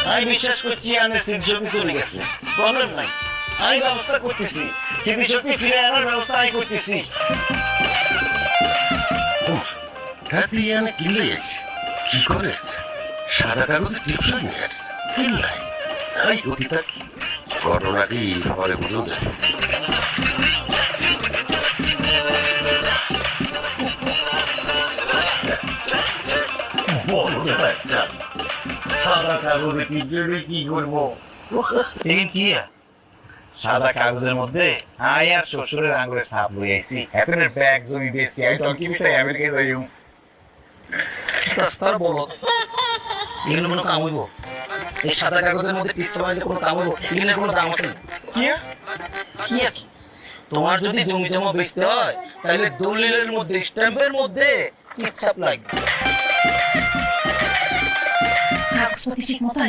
আমি বিশ্বাস করছি আমার স্মৃতিশক্তি চলে গেছে, প্রবলেম নাই। আমি ব্যবস্থা করতেছি, স্মৃতিশক্তি ফিরে আনার ব্যবস্থা আমি করতেছি। রাতে ইয়ানে কিনলে যাইছে কি করে সাদা কাগজে টিপসই নেই আর কিনলাই আমি অতি থাকি ঘটনা কি পরে বুঝুন যায়। সাদা কাগজে টিপলে কি করবো? এখন কি সাদা কাগজের মধ্যে আই আর শ্বশুরের আঙ্গুলের ছাপ লই আইছি। এখন ব্যাগ জমি বেশি আমি টঙ্কি বিষয় আমেরিকায় যাইম। রাস্তার বলো এগুলো কোনো কাম হইব? এই সাদা কাগজের মধ্যে টিপস বানাইলে কোনো কাম হইব? এগুলো কোনো দাম আছে? কি কি কি তোমার যদি জমি জমা বেচতে হয় তাহলে দলিলের মধ্যে স্ট্যাম্পের মধ্যে টিপছাপ লাগবে। কাগজপত্র ঠিক মতো